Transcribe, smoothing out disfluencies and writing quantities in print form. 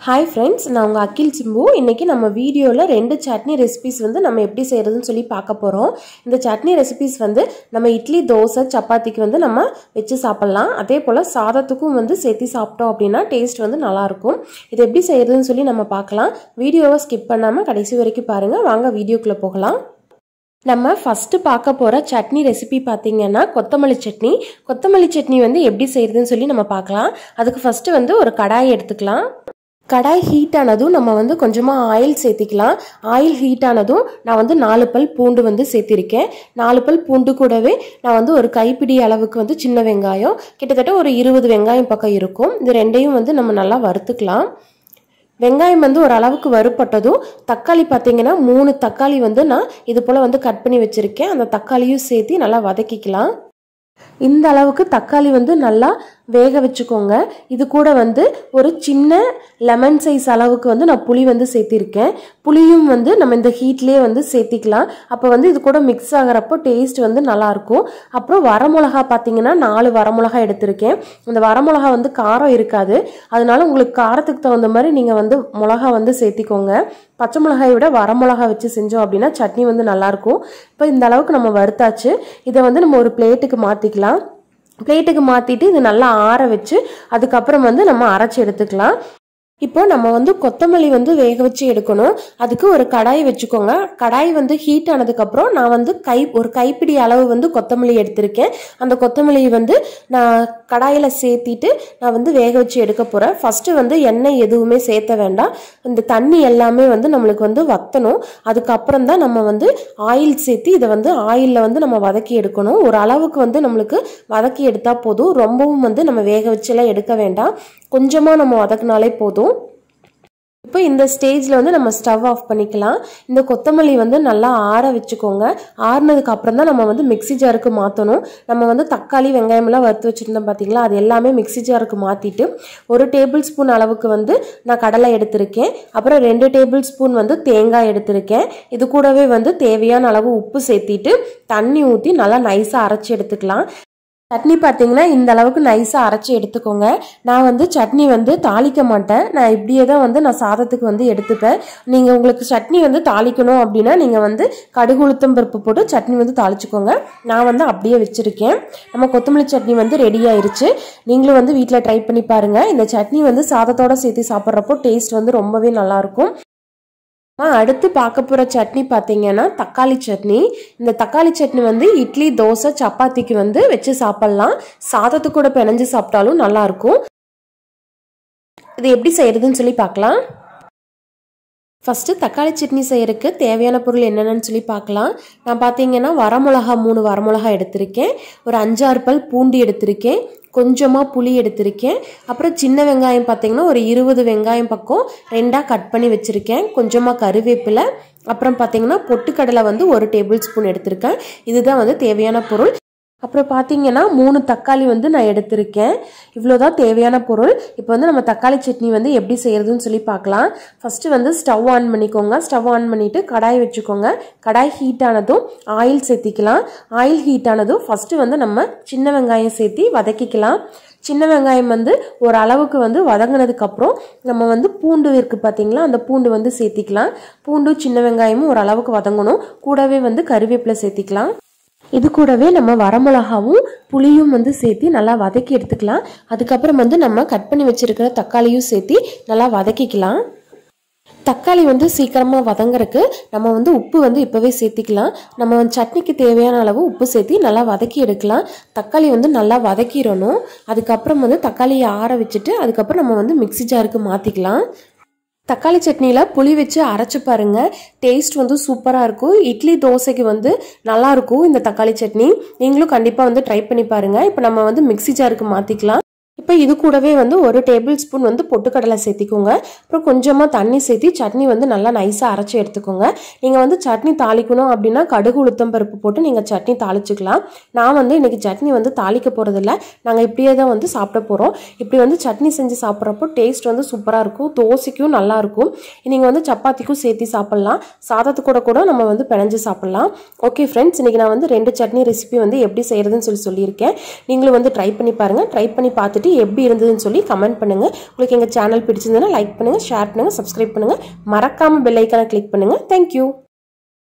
Hi friends, நான் உங்க அகில் சிம்பு. இன்னைக்கு நம்ம வீடியோல ரெண்டு சட்னி ரெசிபீஸ் வந்து நம்ம எப்படி செய்யறதுன்னு சொல்லி பார்க்க போறோம். இந்த சட்னி ரெசிபீஸ் வந்து நம்ம இட்லி, தோசை, சப்பாத்திக்கு வந்து நம்ம வெச்சு சாப்பிடலாம். அதே போல சாதத்துக்கும் வந்து சேர்த்து சாப்பிட்டோம் அப்படினா டேஸ்ட் வந்து நல்லா இருக்கும். இது எப்படி செய்யறதுன்னு சொல்லி நம்ம பார்க்கலாம். வீடியோவை ஸ்கிப் பண்ணாம கடைசி வரைக்கும் பாருங்க. வாங்க வீடியோக்குள்ள போகலாம். நம்ம ஃபர்ஸ்ட் பார்க்க போற சட்னி ரெசிபி பாத்தீங்கன்னா கொத்தமல்லி சட்னி. கொத்தமல்லி சட்னி வந்து எப்படி செய்யறதுன்னு சொல்லி நம்ம பார்க்கலாம். அதுக்கு ஃபர்ஸ்ட் வந்து ஒரு கடாய் எடுத்துக்கலாம். கடாய் ஹீட் ஆனதும் நம்ம வந்து கொஞ்சமா ஆயில் சேர்த்திக்கலாம். ஆயில் ஹீட் ஆனதும் நான் வந்து 4 பல் பூண்டு வந்து சேர்த்திருக்கேன். 4 பல் பூண்டு கூடவே நான் வந்து ஒரு கைப்பிடி அளவுக்கு வந்து சின்ன வெங்காயம், கிட்டத்தட்ட ஒரு 20 வெங்காயம் பக்கம் இருக்கும். இது ரெண்டையும் வந்து நம்ம நல்லா வறுத்துக்கலாம். வெங்காயம் வந்து ஒரு அளவுக்கு வறுபட்டதும் தக்காளி பார்த்தீங்கன்னா 3 தக்காளி வந்து நான் இது போல வந்து கட் பண்ணி வச்சிருக்கேன். அந்த தக்காளியும் சேர்த்து நல்லா வதக்கிக்கலாம். இந்த அளவுக்கு தக்காளி வந்து நல்லா வேக வச்சுக்கோங்க. இது கூட வந்து ஒரு சின்ன லெமன் சைஸ் அளவுக்கு வந்து நான் புளி வந்து சேர்த்திருக்கேன். புளியும் வந்து நம்ம இந்த ஹீட்லேயே வந்து சேர்த்திக்கலாம். அப்போ வந்து இது கூட மிக்ஸ் ஆகிறப்போ டேஸ்ட் வந்து நல்லாயிருக்கும். அப்புறம் வரமிளகா பார்த்தீங்கன்னா 4 வரமிளகா எடுத்திருக்கேன். இந்த வரமிளகா வந்து காரம் இருக்காது. அதனால உங்களுக்கு காரத்துக்கு தகுந்த மாதிரி நீங்கள் வந்து மிளகா வந்து சேர்த்திக்கோங்க. பச்சை மிளகாயை விட வரமிளகா வச்சு செஞ்சோம் அப்படின்னா சட்னி வந்து நல்லாயிருக்கும். இப்போ இந்த அளவுக்கு நம்ம வறுத்தாச்சு. இதை வந்து நம்ம ஒரு பிளேட்டுக்கு மாற்றிக்கலாம். பிளேட்டுக்கு மாற்றிட்டு இது நல்லா ஆற வச்சு அதுக்கப்புறம் வந்து நம்ம அரைச்சி எடுத்துக்கலாம். இப்போ நம்ம வந்து கொத்தமல்லி வந்து வேக வச்சு எடுக்கணும். அதுக்கு ஒரு கடாய் வச்சுக்கோங்க. கடாய் வந்து ஹீட் ஆனதுக்கப்புறம் நான் வந்து ஒரு கைப்பிடி அளவு வந்து கொத்தமல்லி எடுத்திருக்கேன். அந்த கொத்தமல்லியை வந்து நான் கடாயில் சேர்த்திட்டு நான் வந்து வேக வச்சு எடுக்க போகிறேன். ஃபஸ்ட்டு வந்து எண்ணெய் எதுவுமே சேர்த்த வேண்டாம். இந்த தண்ணி எல்லாமே வந்து நம்மளுக்கு வந்து வத்தணும். அதுக்கப்புறம் தான் நம்ம வந்து ஆயில் சேர்த்து இதை வந்து ஆயிலில் வந்து நம்ம வதக்கி எடுக்கணும். ஒரு அளவுக்கு வந்து நம்மளுக்கு வதக்கி எடுத்தால் போதும். ரொம்பவும் வந்து நம்ம வேக வச்சுலாம் எடுக்க வேண்டாம். கொஞ்சமாக நம்ம வதக்கினாலே போதும். இப்போ இந்த ஸ்டேஜில் வந்து நம்ம ஸ்டவ் ஆஃப் பண்ணிக்கலாம். இந்த கொத்தமல்லி வந்து நல்லா ஆற வச்சுக்கோங்க. ஆறுனதுக்கு அப்புறம் தான் நம்ம வந்து மிக்ஸி ஜாருக்கு மாற்றணும். நம்ம வந்து தக்காளி, வெங்காயமெல்லாம் வறுத்து வச்சுருந்தோம் பார்த்தீங்களா, அது எல்லாமே மிக்ஸி ஜாருக்கு மாற்றிட்டு 1 டேபிள் ஸ்பூன் அளவுக்கு வந்து நான் கடலை எடுத்திருக்கேன். அப்புறம் 2 டேபிள் ஸ்பூன் வந்து தேங்காய் எடுத்திருக்கேன். இது கூடவே வந்து தேவையான அளவு உப்பு சேர்த்திட்டு தண்ணி ஊற்றி நல்லா நைஸாக அரைச்சி எடுத்துக்கலாம். சட்னி பார்த்தீங்கன்னா இந்த அளவுக்கு நைஸாக அரைச்சி எடுத்துக்கோங்க. நான் வந்து சட்னி வந்து தாளிக்க மாட்டேன். நான் இப்படியே தான் வந்து நான் சாதத்துக்கு வந்து எடுத்துப்பேன். நீங்கள் உங்களுக்கு சட்னி வந்து தாளிக்கணும் அப்படின்னா நீங்கள் வந்து கடுகு, உளுத்தம் பருப்பு போட்டு சட்னி வந்து தாளிச்சுக்கோங்க. நான் வந்து அப்படியே வச்சுருக்கேன். நம்ம கொத்தமல்லி சட்னி வந்து ரெடி ஆயிடுச்சு. நீங்களும் வந்து வீட்டில் ட்ரை பண்ணி பாருங்கள். இந்த சட்னி வந்து சாதத்தோடு சேர்த்து சாப்பிட்றப்போ டேஸ்ட் வந்து ரொம்பவே நல்லாயிருக்கும். அடுத்து பார்க்க போகிற சட்னி பார்த்தீங்கன்னா தக்காளி சட்னி. இந்த தக்காளி சட்னி வந்து இட்லி, தோசை, சப்பாத்திக்கு வந்து வச்சு சாப்பிட்லாம். சாதத்துக்கு கூட பிணைஞ்சு சாப்பிட்டாலும் நல்லாயிருக்கும். இது எப்படி செய்யறதுன்னு சொல்லி பார்க்கலாம். ஃபஸ்ட்டு தக்காளி சட்னி செய்யறதுக்கு தேவையான பொருள் என்னென்னு சொல்லி பார்க்கலாம். நான் பார்த்தீங்கன்னா வரமிளகா 3 வரமிளகா எடுத்திருக்கேன். ஒரு 5-6 பல் பூண்டு எடுத்திருக்கேன். கொஞ்சமாக புளி எடுத்திருக்கேன். அப்புறம் சின்ன வெங்காயம் பார்த்தீங்கன்னா ஒரு 20 வெங்காயம் பக்கம் 2ஆக கட் பண்ணி வச்சுருக்கேன். கொஞ்சமாக கருவேப்பிலை, அப்புறம் பார்த்தீங்கன்னா பொட்டுக்கடலை வந்து 1 டேபிள் ஸ்பூன் எடுத்திருக்கேன். இதுதான் வந்து தேவையான பொருள். அப்புறம் பார்த்தீங்கன்னா 3 தக்காளி வந்து நான் எடுத்திருக்கேன். இவ்வளோதான் தேவையான பொருள். இப்போ வந்து நம்ம தக்காளி சட்னி வந்து எப்படி செய்யறதுன்னு சொல்லி பார்க்கலாம். ஃபர்ஸ்ட் வந்து ஸ்டவ் ஆன் பண்ணிக்கோங்க. ஸ்டவ் ஆன் பண்ணிட்டு கடாய் வச்சுக்கோங்க. கடாய் ஹீட் ஆனதும் ஆயில் சேர்த்திக்கலாம். ஆயில் ஹீட் ஆனதும் ஃபர்ஸ்ட் வந்து நம்ம சின்ன வெங்காயம் சேர்த்தி வதக்கிக்கலாம். சின்ன வெங்காயம் வந்து ஒரு அளவுக்கு வந்து வதங்கினதுக்கு அப்புறம் நம்ம வந்து பூண்டு இருக்கு பார்த்தீங்களா, அந்த பூண்டு வந்து சேர்த்திக்கலாம். பூண்டும் சின்ன வெங்காயமும் ஒரு அளவுக்கு வதங்கணும். கூடவே வந்து கருவேப்பிலை சேர்த்திக்கலாம். இது கூடவே நம்ம வரமிளகாவும் புளியும் வந்து சேர்த்து நல்லா வதக்கி எடுத்துக்கலாம். அதுக்கப்புறம் வந்து நம்ம கட் பண்ணி வச்சிருக்கிற தக்காளியும் சேர்த்து நல்லா வதக்கிக்கலாம். தக்காளி வந்து சீக்கிரமாக வதங்கறதுக்கு நம்ம வந்து உப்பு வந்து இப்போவே சேர்த்திக்கலாம். நம்ம வந்து சட்னிக்கு தேவையான அளவு உப்பு சேர்த்து நல்லா வதக்கி எடுக்கலாம். தக்காளி வந்து நல்லா வதக்கிடணும். அதுக்கப்புறம் வந்து தக்காளியை ஆற வச்சுட்டு அதுக்கப்புறம் நம்ம வந்து மிக்ஸி ஜாருக்கு மாற்றிக்கலாம். தக்காளி சட்னியில் புளி வச்சு அரைச்சி பாருங்க. டேஸ்ட் வந்து சூப்பராக இருக்கும். இட்லி, தோசைக்கு வந்து நல்லாயிருக்கும் இந்த தக்காளி சட்னி. நீங்களும் கண்டிப்பாக வந்து ட்ரை பண்ணி பாருங்கள். இப்போ நம்ம வந்து மிக்ஸி ஜாருக்கு மாற்றிக்கலாம். இப்போ இது கூடவே வந்து 1 டேபிள் ஸ்பூன் வந்து பொட்டுக்கடலை சேர்த்திக்கோங்க. அப்புறம் கொஞ்சமாக தண்ணி சேர்த்தி சட்னி வந்து நல்லா நைஸாக அரைச்சி எடுத்துக்கோங்க. நீங்கள் வந்து சட்னி தாளிக்கணும் அப்படின்னா கடுகு, உளுத்தம் பருப்பு போட்டு நீங்கள் சட்னி தாளிச்சுக்கலாம். நான் வந்து இன்றைக்கி சட்னி வந்து தாளிக்க போகிறதில்ல. நாங்கள் இப்படியே தான் வந்து சாப்பிட போகிறோம். இப்படி வந்து சட்னி செஞ்சு சாப்பிட்றப்போ டேஸ்ட் வந்து சூப்பராக இருக்கும். தோசைக்கும் நல்லாயிருக்கும். நீங்கள் வந்து சப்பாத்திக்கும் சேர்த்து சாப்பிட்லாம். சாதத்துக்கூட கூட நம்ம வந்து பிணைஞ்சு சாப்பிட்லாம். ஓகே ஃப்ரெண்ட்ஸ், இன்றைக்கி நான் வந்து 2 சட்னி ரெசிபி வந்து எப்படி செய்கிறதுன்னு சொல்லியிருக்கேன். நீங்களும் வந்து ட்ரை பண்ணி பாருங்கள். ட்ரை பண்ணி பார்த்துட்டு எப்படி இருந்ததுன்னு சொல்லி கமெண்ட் பண்ணுங்க. உங்களுக்கு எங்க சேனல் பிடிச்சிருந்ததுன்னா லைக் பண்ணுங்க, ஷேர் பண்ணுங்க, சப்ஸ்கிரைப் பண்ணுங்க. மறக்காம பெல் ஐகானை கிளிக் பண்ணுங்க. Thank you.